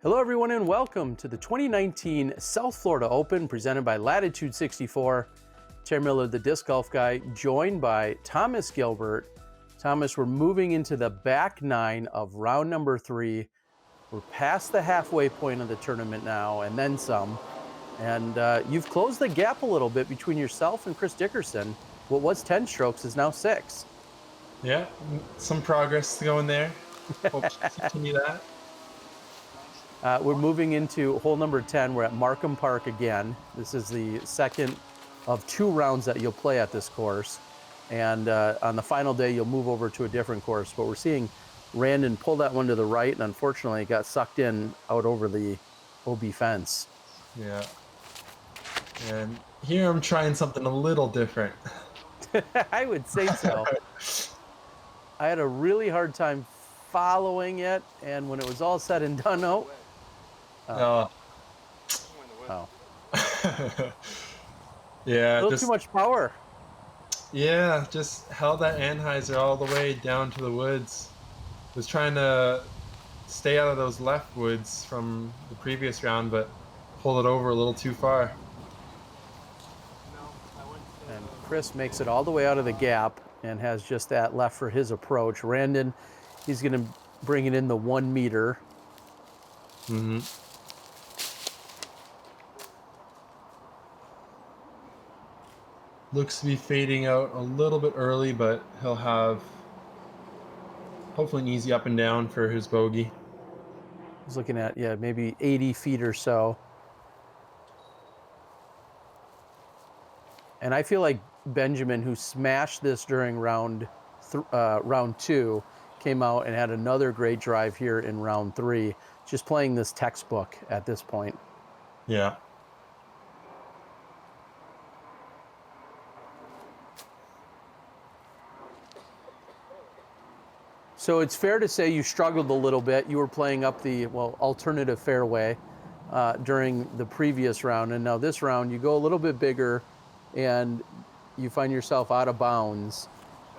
Hello everyone and welcome to the 2019 South Florida Open presented by Latitude 64. Terry Miller, the disc golf guy, joined by Thomas Gilbert. Thomas, we're moving into the back nine of round number 3. We're past the halfway point of the tournament now and then some. And you've closed the gap a little bit between yourself and Chris Dickerson. What was 10 strokes is now 6. Yeah, some progress going there. Hope to continue that. We're moving into hole number 10. We're at Markham Park again. This is the second of 2 rounds that you'll play at this course. And on the final day, you'll move over to a different course. But we're seeing Randon pull that one to the right, and unfortunately, it got sucked in out over the OB fence. Yeah. And here I'm trying something a little different. I would say so. I had a really hard time following it, and when it was all said and done, Oh. Yeah, a little too much power. Yeah, just held that Anheuser all the way down to the woods. Was trying to stay out of those left woods from the previous round, but pulled it over a little too far. And Chris makes it all the way out of the gap and has just that left for his approach. Randon, he's going to bring it in the 1 meter. Mm-hmm. Looks to be fading out a little bit early, but he'll have hopefully an easy up and down for his bogey. He's looking at, maybe 80 feet or so. And I feel like Benjamin, who smashed this during round 2, came out and had another great drive here in round 3, just playing this textbook at this point. Yeah. So it's fair to say you struggled a little bit. You were playing up the, alternative fairway during the previous round. And now this round, you go a little bit bigger and you find yourself out of bounds.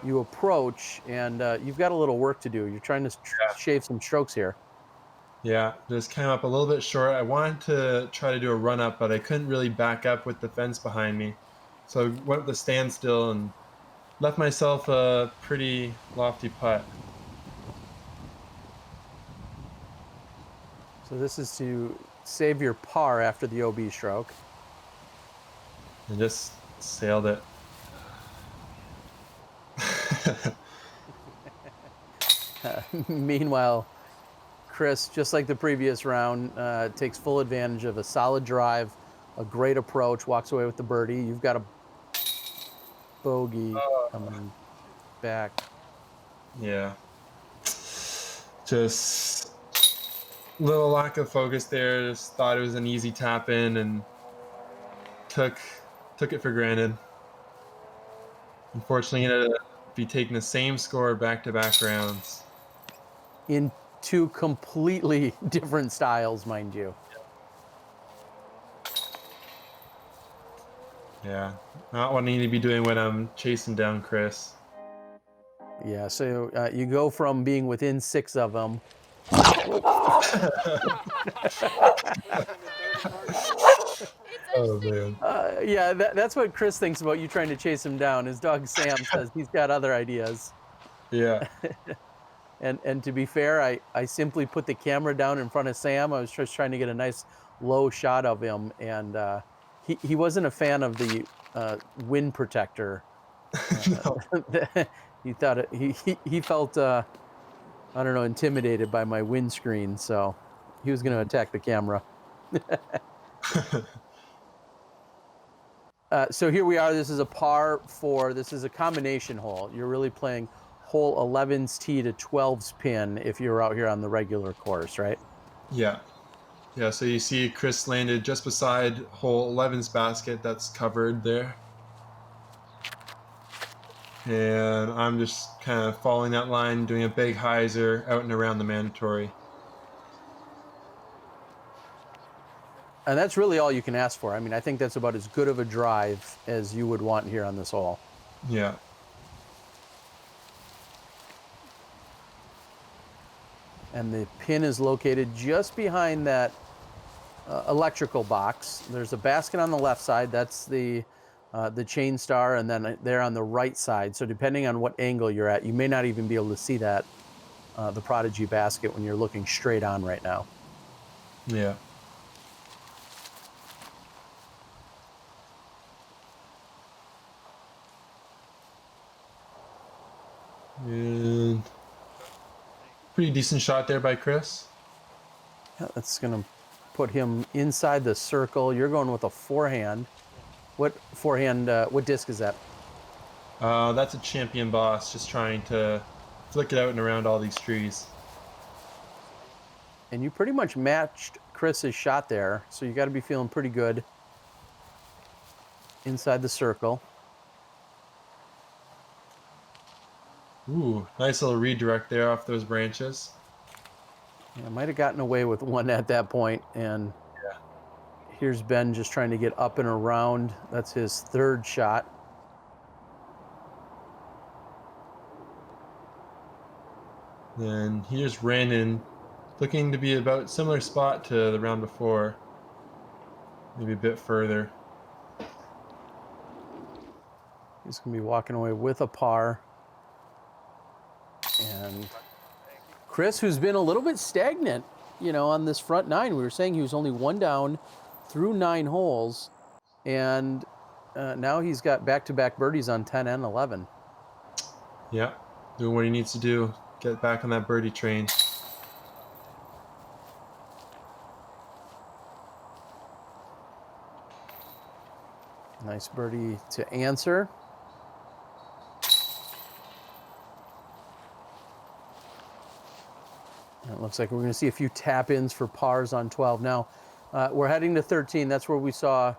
You approach and you've got a little work to do. You're trying to shave some strokes here. Yeah, just came up a little bit short. I wanted to try to do a run up, but I couldn't really back up with the fence behind me. So I went with the standstill and left myself a pretty lofty putt. So this is to save your par after the OB stroke. And just sailed it. Meanwhile, Chris, just like the previous round, takes full advantage of a solid drive, a great approach, walks away with the birdie. You've got a bogey coming back. Yeah. Just little lack of focus there. Just thought it was an easy tap in and took it for granted. Unfortunately, ended up be taking the same score back-to-back rounds. In 2 completely different styles, mind you. Yeah, not what I need to be doing when I'm chasing down Chris. Yeah, so you go from being within 6 of them. Oh, man. Yeah, that's what Chris thinks about you trying to chase him down. His dog Sam says he's got other ideas. Yeah. And to be fair, I simply put the camera down in front of Sam. I was just trying to get a nice low shot of him, and he wasn't a fan of the wind protector. No. He thought he felt I don't know, intimidated by my windscreen, so he was going to attack the camera. So here we are. This is a par 4. This is a combination hole. You're really playing hole 11's tee to 12's pin if you're out here on the regular course, right? Yeah. Yeah, so you see Chris landed just beside hole 11's basket that's covered there. And I'm just kind of following that line, doing a big hyzer out and around the mandatory. And that's really all you can ask for. I mean, I think that's about as good of a drive as you would want here on this hole. Yeah. And the pin is located just behind that electrical box. There's a basket on the left side. That's the chain star, and then there on the right side. So depending on what angle you're at, you may not even be able to see that, the Prodigy basket when you're looking straight on right now. Yeah. And pretty decent shot there by Chris. Yeah, that's gonna put him inside the circle. You're going with a forehand. What forehand, what disc is that? That's a Champion Boss, just trying to flick it out and around all these trees. And you pretty much matched Chris's shot there, so you got to be feeling pretty good inside the circle. Ooh, nice little redirect there off those branches. Yeah, might have gotten away with one at that point, and Yeah. here's Ben just trying to get up and around. That's his third shot. And here's Randon, looking to be about similar spot to the round before, maybe a bit further. He's going to be walking away with a par. And Chris, who's been a little bit stagnant, you know, on this front nine. We were saying he was only one down through 9 holes, and now he's got back-to-back birdies on 10 and 11. Yeah, doing what he needs to do, get back on that birdie train. Nice birdie to answer. It looks like we're going to see a few tap-ins for pars on 12. Now, we're heading to 13. That's where we saw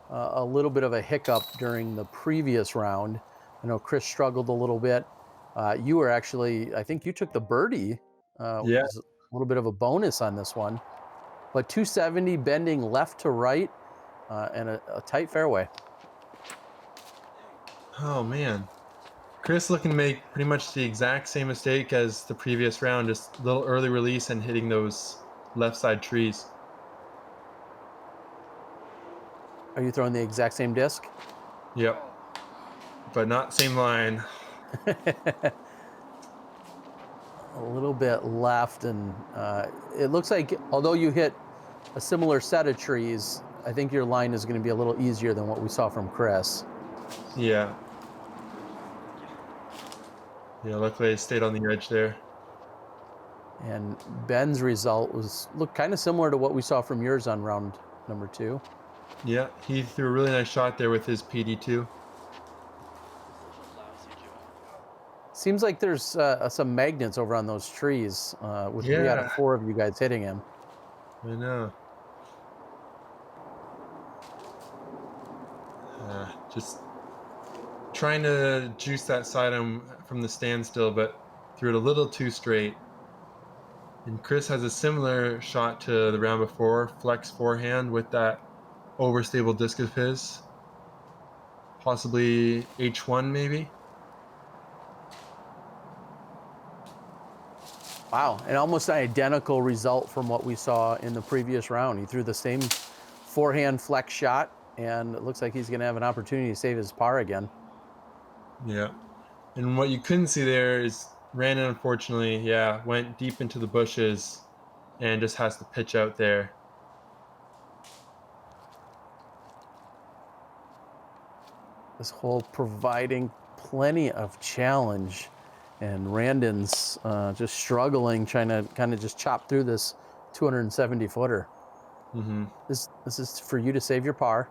a little bit of a hiccup during the previous round. I know Chris struggled a little bit. You were actually, I think you took the birdie. Which Yeah. is a little bit of a bonus on this one. But 270 bending left to right, and a tight fairway. Oh, man. Chris looking to make pretty much the exact same mistake as the previous round, just a little early release and hitting those left side trees. Are you throwing the exact same disc? Yep. But not same line. A little bit left, and it looks like although you hit a similar set of trees, I think your line is going to be a little easier than what we saw from Chris. Yeah. Yeah, luckily I stayed on the edge there. And Ben's result looked kind of similar to what we saw from yours on round number 2. Yeah, he threw a really nice shot there with his PD2. Seems like there's some magnets over on those trees with 3 out of Yeah. 4 of you guys hitting him. I know. Just trying to juice that side from the standstill, but threw it a little too straight. And Chris has a similar shot to the round before, flex forehand with that overstable disc of his. Possibly H1 maybe. Wow, and almost an identical result from what we saw in the previous round. He threw the same forehand flex shot, and it looks like he's going to have an opportunity to save his par again. Yeah. And what you couldn't see there is Randon, unfortunately, yeah, went deep into the bushes and just has to pitch out there. This hole providing plenty of challenge, and Randon's just struggling, trying to kind of just chop through this 270 footer. Mm-hmm. This is for you to save your par.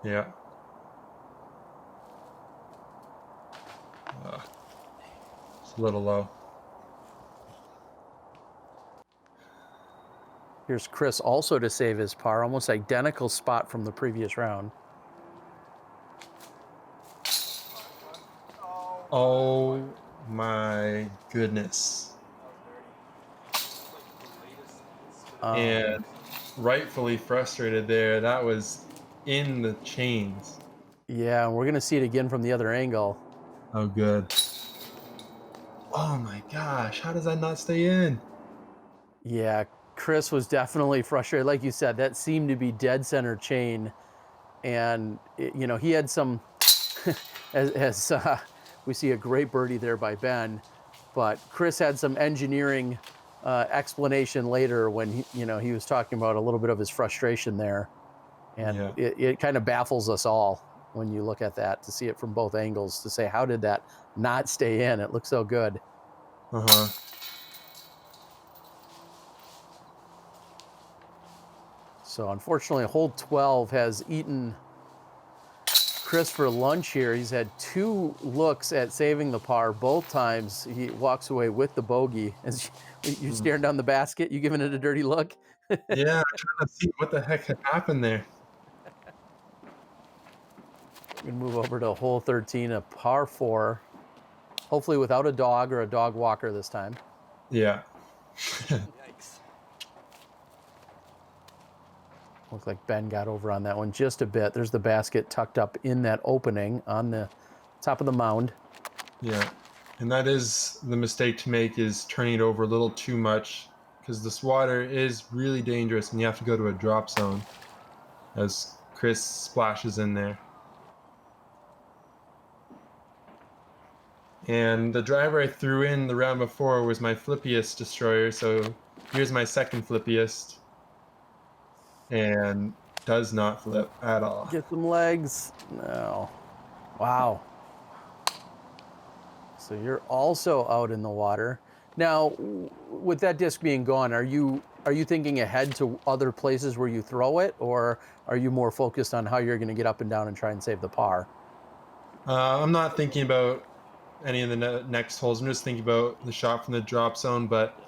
Yeah. It's a little low. Here's Chris also to save his par, almost identical spot from the previous round. Oh my goodness. And rightfully frustrated there. That was in the chains. Yeah, and we're going to see it again from the other angle. Oh, good. Oh my gosh. How does that not stay in? Yeah, Chris was definitely frustrated. Like you said, that seemed to be dead center chain. And, you know, he had some, as we see a great birdie there by Ben, but Chris had some engineering explanation later when he was talking about a little bit of his frustration there. And Yeah. it kind of baffles us all when you look at that, to see it from both angles, to say, how did that not stay in? It looks so good. Uh-huh. So unfortunately, hole 12 has eaten Chris for lunch here. He's had 2 looks at saving the par. Both times he walks away with the bogey. As you staring down the basket, you giving it a dirty look? Yeah, trying to see what the heck had happened there. We're gonna move over to hole 13, a par 4. Hopefully without a dog or a dog walker this time. Yeah. Yikes. Looks like Ben got over on that one just a bit. There's the basket tucked up in that opening on the top of the mound. Yeah. And that is the mistake to make, is turning it over a little too much, because this water is really dangerous and you have to go to a drop zone as Chris splashes in there. And the driver I threw in the round before was my flippiest destroyer, so here's my second flippiest. And does not flip at all. Get some legs. No. Wow. So you're also out in the water. Now, with that disc being gone, are you thinking ahead to other places where you throw it, or are you more focused on how you're going to get up and down and try and save the par? I'm not thinking about any of the next holes. I'm just thinking about the shot from the drop zone, but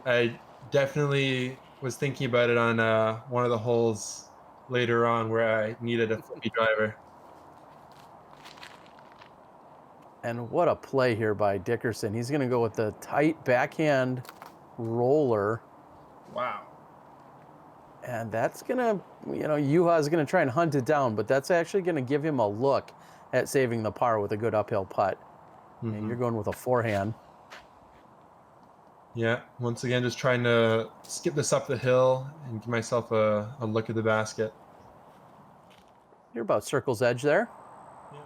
I definitely was thinking about it on one of the holes later on where I needed a flippy driver. And what a play here by Dickerson. He's going to go with the tight backhand roller. Wow. And that's going to, Juha is going to try and hunt it down, but that's actually going to give him a look at saving the par with a good uphill putt. And you're going with a forehand. Yeah, once again, just trying to skip this up the hill and give myself a look at the basket. You're about circle's edge there. Yeah.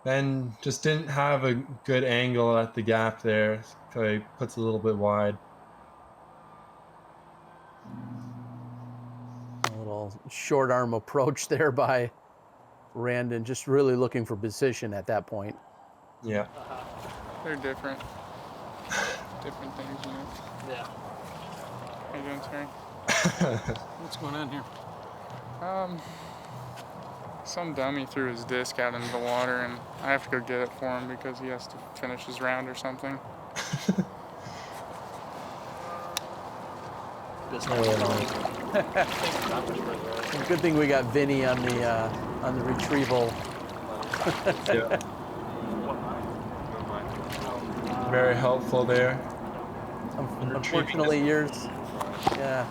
Ben just didn't have a good angle at the gap there, so he puts it a little bit wide. A little short arm approach there by Randon, just really looking for position at that point. Yeah. They're different. Different things, you know. Yeah. How you doing, Terry? What's going on here? Some dummy threw his disc out into the water, and I have to go get it for him because he has to finish his round or something. Good thing we got Vinny on the retrieval. Yeah. Very helpful there. Unfortunately, yours. Yeah.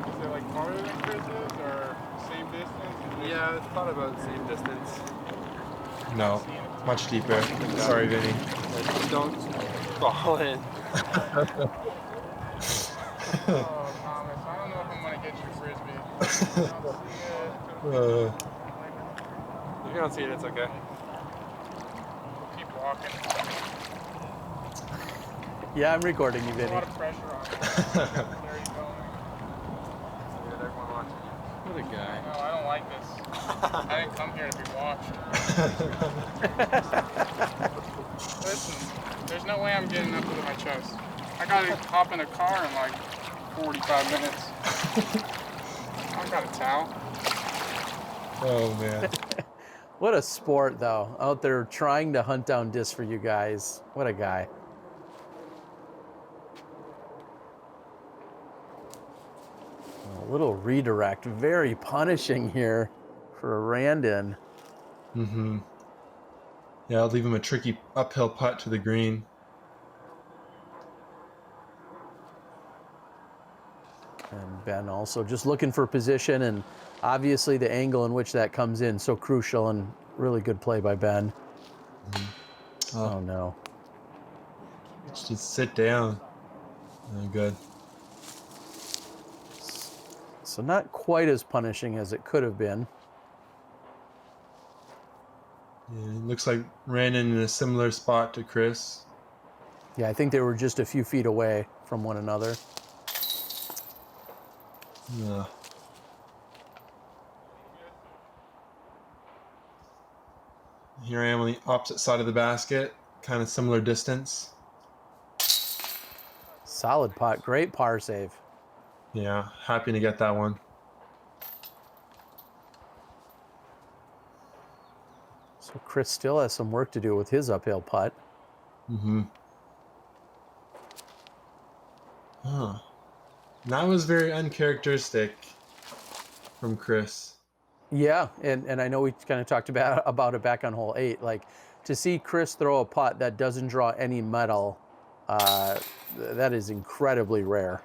Is it like farther than Chris's or same distance? Yeah, it's about the same distance. No, much deeper. Sorry, Vinny. Don't fall in. Oh, Thomas, I don't know if I'm going to get you Frisbee. If you don't see it, it's okay. Keep walking. Yeah, I'm recording you, A Vinny. lot of pressure on it. There you go. Everyone watching you. What a guy. No, I don't like this. I didn't come here to be watched. Listen, there's no way I'm getting up to my chest. I gotta hop in a car in like 45 minutes. I got a towel. Oh, man. What a sport, though, out there trying to hunt down discs for you guys. What a guy. A little redirect, very punishing here for Randon. Yeah, I'll leave him a tricky uphill putt to the green. And Ben also just looking for position, and obviously the angle in which that comes in so crucial. And really good play by Ben. Oh, Oh no. just sit down. Good. So not quite as punishing as it could have been. Yeah, it looks like Randon in a similar spot to Chris. Yeah, I think they were just a few feet away from one another. Here I am on the opposite side of the basket, kind of similar distance. Solid putt, great par save. Yeah, happy to get that one. So Chris still has some work to do with his uphill putt. Huh. That was very uncharacteristic from Chris. Yeah, and I know we kind of talked about it back on hole 8. Like, to see Chris throw a putt that doesn't draw any metal, that is incredibly rare.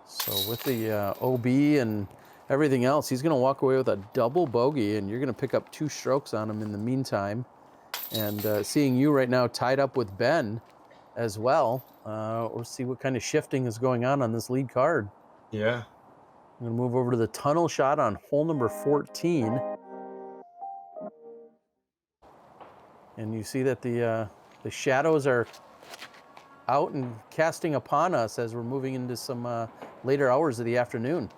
So with the OB and everything else, he's going to walk away with a double bogey, and you're going to pick up 2 strokes on him in the meantime. And seeing you right now tied up with Ben as well, we'll see what kind of shifting is going on this lead card. Yeah. I'm going to move over to the tunnel shot on hole number 14. And you see that the shadows are out and casting upon us as we're moving into some later hours of the afternoon.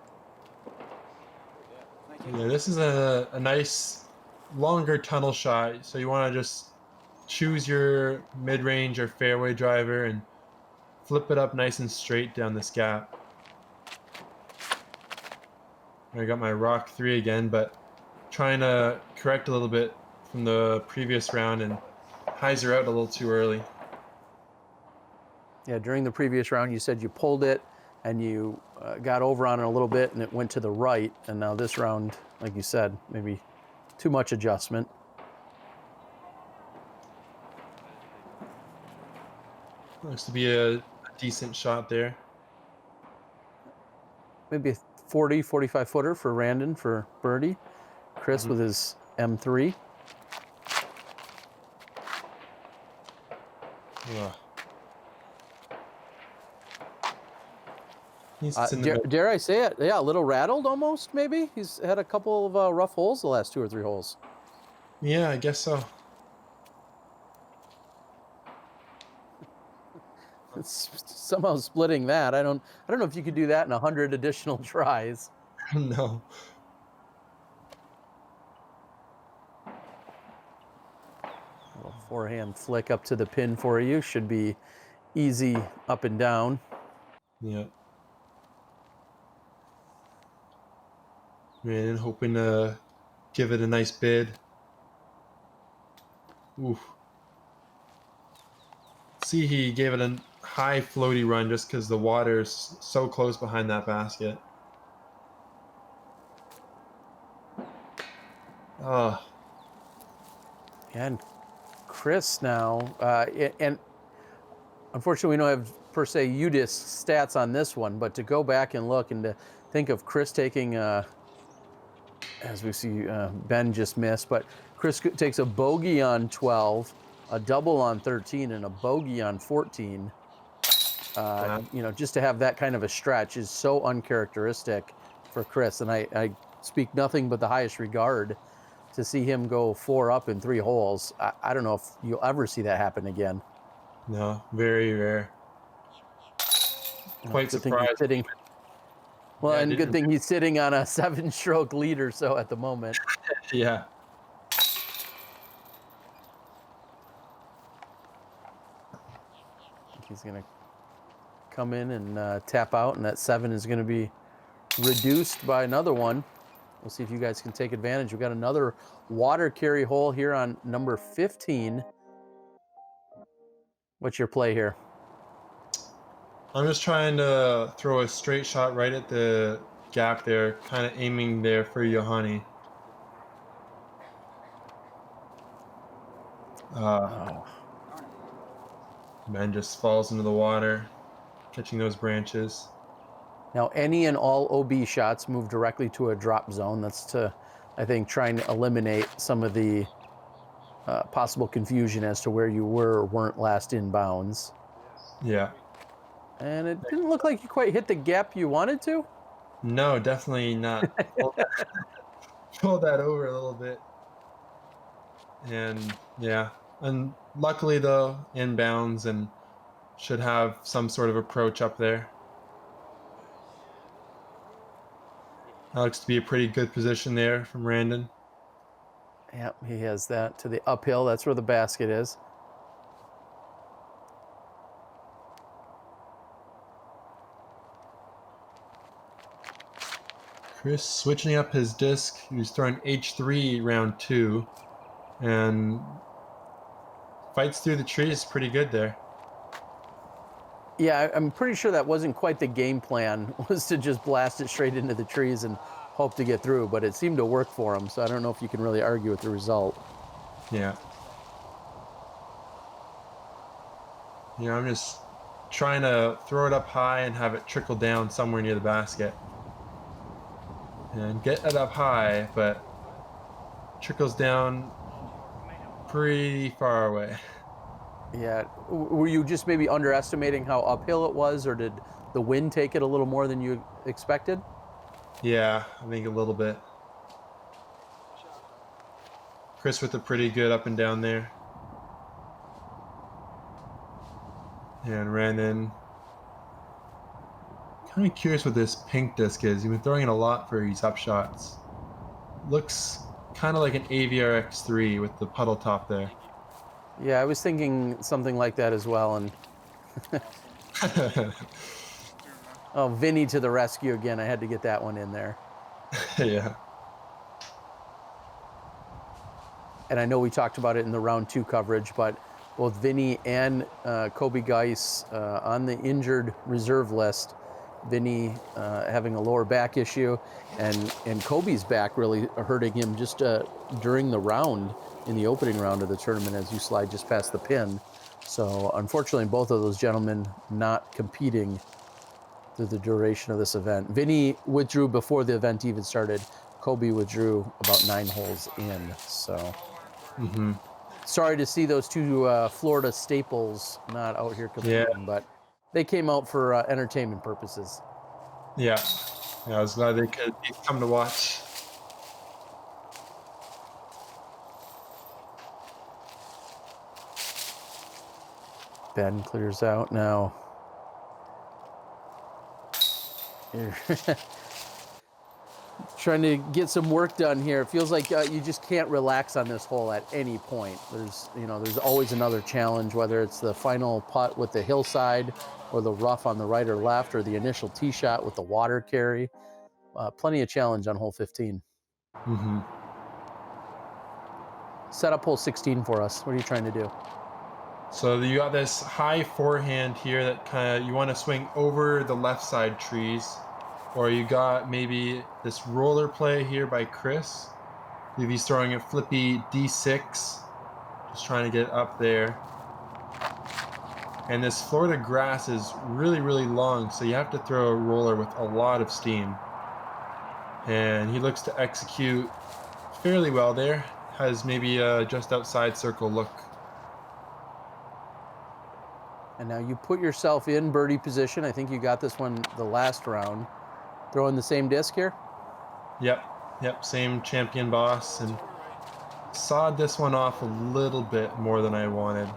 Yeah, this is a nice longer tunnel shot. So you want to just choose your mid-range or fairway driver and flip it up nice and straight down this gap. I got my rock 3 again, but trying to correct a little bit from the previous round and hyzer out a little too early. Yeah, during the previous round, you said you pulled it and you got over on it a little bit and it went to the right. And now this round, like you said, maybe too much adjustment. Looks to be a decent shot there. Maybe a 40, 45 footer for Randon for birdie. Chris with his M3. Ugh. Dare I say it? Yeah, a little rattled almost, maybe. He's had a couple of rough holes the last 2 or 3 holes. Yeah, I guess so. It's somehow splitting that. I don't know if you could do that in 100 additional tries. No. A little forehand flick up to the pin for you. Should be easy up and down. Yeah. Man, hoping to give it a nice bid. Oof. See, he gave it a high floaty run just because the water's so close behind that basket. Oh. And Chris now, and unfortunately we don't have per se UDIS stats on this one, but to go back and look and to think of Chris taking, as we see Ben just missed, but Chris takes a bogey on 12, a double on 13, and a bogey on 14. You know, just to have that kind of a stretch is so uncharacteristic for Chris, and I speak nothing but the highest regard to see him go 4 up in 3 holes. I don't know if you'll ever see that happen again. No, very rare. Quite surprised. Well, yeah, and good thing he's sitting on a 7-stroke lead or so at the moment. Yeah. He's going to come in and tap out, and that 7 is going to be reduced by another one. We'll see if you guys can take advantage. We've got another water carry hole here on number 15. What's your play here? I'm just trying to throw a straight shot right at the gap there, kind of aiming there for Johanni. Man just falls into the water, catching those branches. Now, any and all OB shots move directly to a drop zone. That's to, I think, trying to eliminate some of the possible confusion as to where you were or weren't last in bounds. Yeah. And it didn't look like you quite hit the gap you wanted to. No, definitely not. Pull that over a little bit. And yeah, and luckily though, inbounds and should have some sort of approach up there. That looks to be a pretty good position there from Randon. Yep, he has that to the uphill. That's where the basket is. Chris switching up his disc. He was throwing H3 round 2 and fights through the trees pretty good there. Yeah, I'm pretty sure that wasn't quite the game plan, was to just blast it straight into the trees and hope to get through, but it seemed to work for him, so I don't know if you can really argue with the result. Yeah. Yeah, I'm just trying to throw it up high and have it trickle down somewhere near the basket. And get it up high, but trickles down pretty far away. Yeah, were you just maybe underestimating how uphill it was, or did the wind take it a little more than you expected? Yeah, I think a little bit. Chris with a pretty good up and down there. And Randon. Kind of curious what this pink disc is. He's been throwing it a lot for his up shots. Looks kind of like an AVRX3 with the puddle top there. Yeah, I was thinking something like that as well. And oh, Vinny to the rescue again. I had to get that one in there. Yeah. And I know we talked about it in the round 2 coverage, but both Vinny and Kobe Geis on the injured reserve list. Vinny having a lower back issue, and Kobe's back really hurting him just during the round, in the opening round of the tournament, as you slide just past the pin. So unfortunately, both of those gentlemen not competing through the duration of this event. Vinny withdrew before the event even started. Kobe withdrew about 9 holes in. So sorry to see those two Florida staples not out here competing, but they came out for entertainment purposes. Yeah. I was glad they could come to watch. Ben clears out now. Trying to get some work done here. It feels like you just can't relax on this hole at any point. There's always another challenge, whether it's the final putt with the hillside, or the rough on the right or left, or the initial tee shot with the water carry. Plenty of challenge on hole 15. Set up hole 16 for us. What are you trying to do? So you got this high forehand here that kind of, you want to swing over the left side trees, or you got maybe this roller play here by Chris. If he's throwing a flippy D6, just trying to get up there. And this Florida grass is really, really long, so you have to throw a roller with a lot of steam. And he looks to execute fairly well there. Has maybe a just outside circle look. And now you put yourself in birdie position. I think you got this one the last round. Throwing the same disc here? Yep, same champion boss, and sawed this one off a little bit more than I wanted.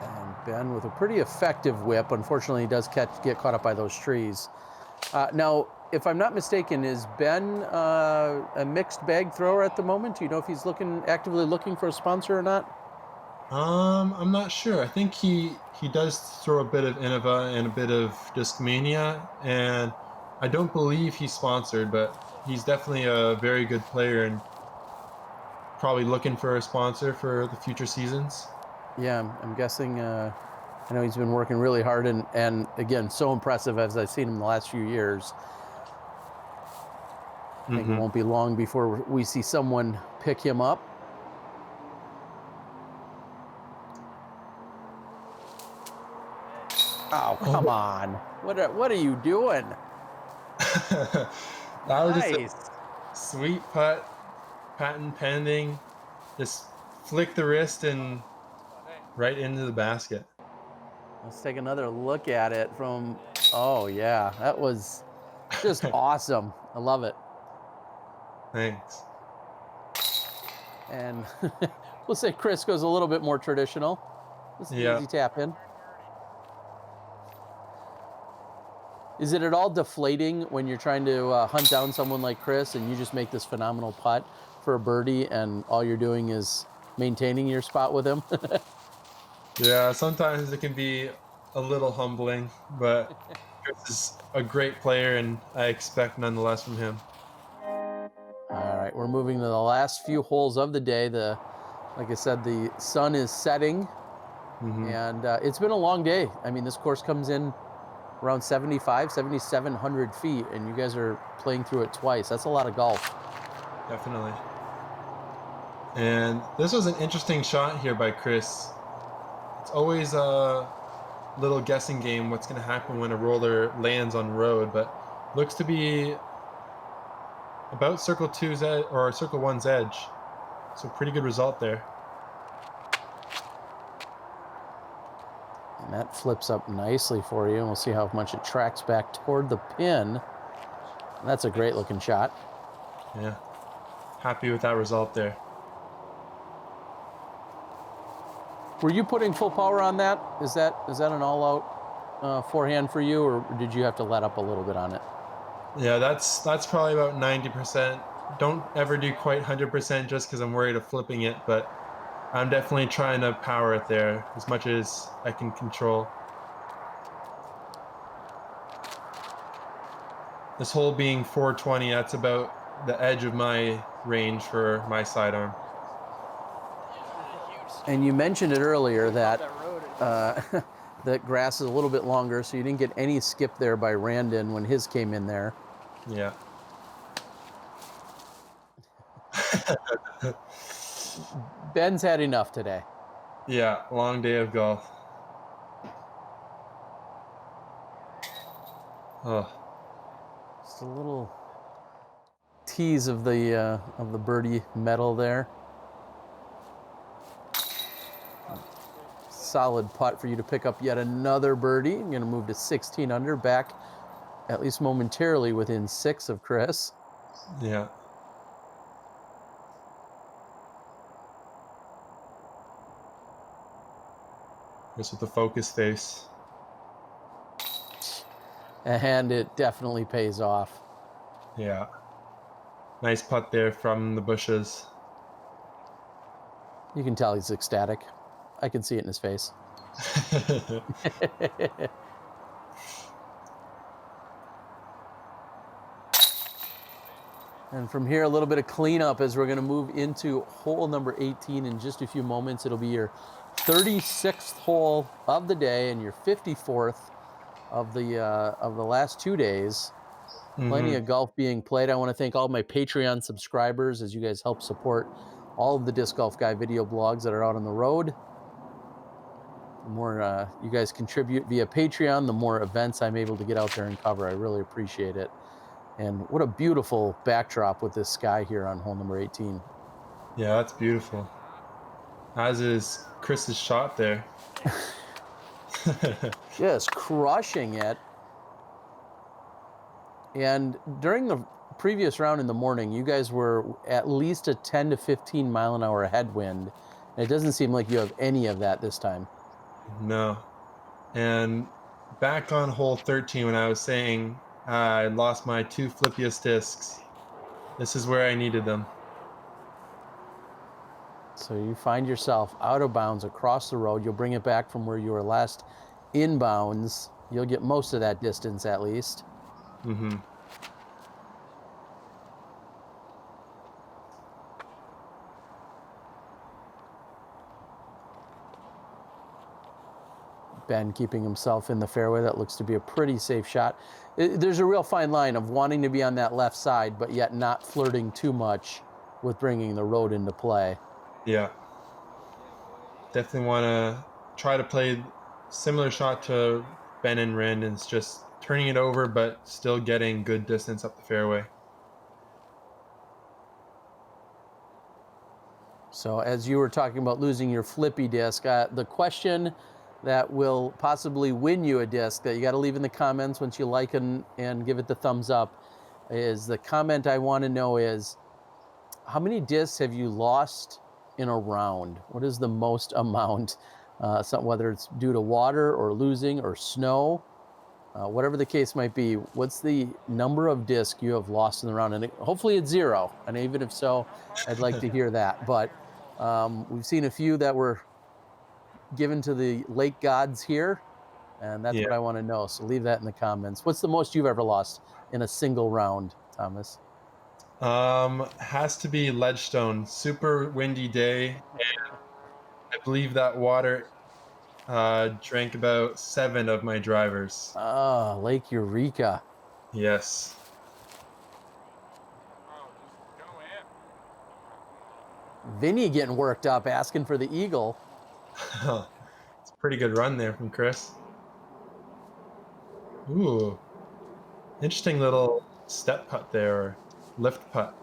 And Ben with a pretty effective whip. Unfortunately, he does get caught up by those trees. Now, if I'm not mistaken, is Ben a mixed bag thrower at the moment? Do you know if he's actively looking for a sponsor or not? I'm not sure. I think he does throw a bit of Innova and a bit of Discmania, and I don't believe he's sponsored, but he's definitely a very good player and probably looking for a sponsor for the future seasons. Yeah, I'm guessing. I know he's been working really hard, and again, so impressive as I've seen him the last few years. I think it won't be long before we see someone pick him up. Oh, come on. What are you doing? That was Nice. just a sweet putt, patent pending. Just flick the wrist and right into the basket. Let's take another look at it from, oh yeah, that was just awesome. I love it. Thanks. And we'll say Chris goes a little bit more traditional. Just an Yeah. easy tap in. Is it at all deflating when you're trying to hunt down someone like Chris and you just make this phenomenal putt for a birdie and all you're doing is maintaining your spot with him? Yeah, sometimes it can be a little humbling, but Chris is a great player and I expect nonetheless from him. All right, we're moving to the last few holes of the day. Like I said, the sun is setting, and it's been a long day. I mean, this course comes in around 7,700 feet, and you guys are playing through it twice. That's a lot of golf. Definitely. And this was an interesting shot here by Chris. It's always a little guessing game what's going to happen when a roller lands on road, but looks to be about circle 2's or circle 1's edge. So pretty good result there. And that flips up nicely for you, and we'll see how much it tracks back toward the pin. And that's a great looking shot. Yeah. Happy with that result there. Were you putting full power on that? Is that an all-out forehand for you, or did you have to let up a little bit on it? Yeah, that's probably about 90%. Don't ever do quite 100% just because I'm worried of flipping it, but I'm definitely trying to power it there as much as I can control. This hole being 420, that's about the edge of my range for my sidearm. And you mentioned it earlier that that grass is a little bit longer, so you didn't get any skip there by Randon when his came in there. Yeah. Ben's had enough today. Yeah, long day of golf. Oh. Just a little tease of the birdie medal there. Solid putt for you to pick up yet another birdie. You're going to move to 16 under, back at least momentarily within 6 of Chris. Yeah. Just with the focus face. And it definitely pays off. Yeah. Nice putt there from the bushes. You can tell he's ecstatic. I can see it in his face. And from here, a little bit of cleanup as we're going to move into hole number 18 in just a few moments. It'll be your 36th hole of the day and your 54th of the last 2 days. Plenty of golf being played. I want to thank all my Patreon subscribers as you guys help support all of the Disc Golf Guy video blogs that are out on the road. The more you guys contribute via Patreon, the more events I'm able to get out there and cover. I really appreciate it. And what a beautiful backdrop with this sky here on hole number 18. Yeah, that's beautiful. As is Chris's shot there. Just crushing it. And during the previous round in the morning, you guys were at least a 10 to 15 mile an hour headwind. And it doesn't seem like you have any of that this time. No. And back on hole 13 when I was saying I lost my 2 flippiest discs, this is where I needed them. So you find yourself out of bounds across the road. You'll bring it back from where you were last inbounds. You'll get most of that distance at least. Mm-hmm. Ben keeping himself in the fairway. That looks to be a pretty safe shot. There's a real fine line of wanting to be on that left side, but yet not flirting too much with bringing the road into play. Yeah. Definitely want to try to play similar shot to Ben and Randon's, just turning it over, but still getting good distance up the fairway. So as you were talking about losing your flippy disc, the question that will possibly win you a disc that you got to leave in the comments once you like and give it the thumbs up is the comment I want to know is, how many discs have you lost in a round? What is the most amount? Whether it's due to water or losing or snow, whatever the case might be, what's the number of discs you have lost in the round? And hopefully it's 0. And even if so, I'd like to hear that. But we've seen a few that were given to the lake gods here, and that's what I want to know. So leave that in the comments. What's the most you've ever lost in a single round, Thomas? Has to be Ledgestone. Super windy day, and I believe that water drank about 7 of my drivers. Lake Eureka. Yes. Oh, just go in. Vinny getting worked up, asking for the eagle. It's a pretty good run there from Chris. Ooh. Interesting little step putt there, or lift putt.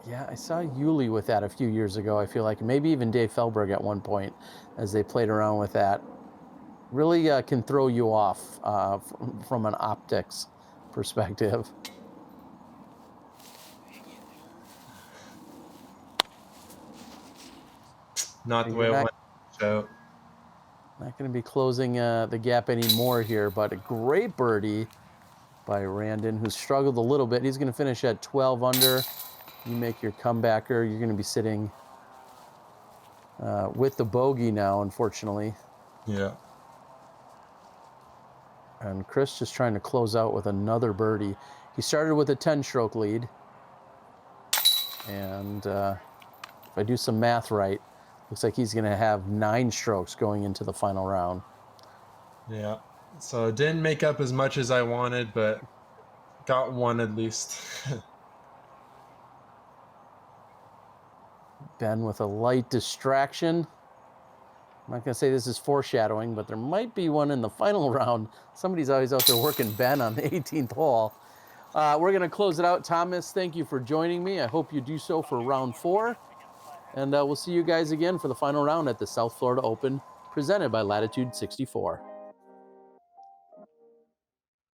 Yeah, I saw Yuli with that a few years ago, I feel like. Maybe even Dave Felberg at one point as they played around with that. Really can throw you off from an optics perspective. Not the way it went. So. Not going to be closing the gap anymore here, but a great birdie by Randon, who struggled a little bit. He's going to finish at 12 under. You make your comebacker. You're going to be sitting with the bogey now, unfortunately. Yeah. And Chris just trying to close out with another birdie. He started with a 10-stroke lead. And if I do some math right, looks like he's going to have 9 strokes going into the final round. Yeah. So it didn't make up as much as I wanted, but got one at least. Ben with a light distraction. I'm not going to say this is foreshadowing, but there might be one in the final round. Somebody's always out there working Ben on the 18th hole. We're going to close it out. Thomas, thank you for joining me. I hope you do so for round 4. And we'll see you guys again for the final round at the South Florida Open, presented by Latitude 64.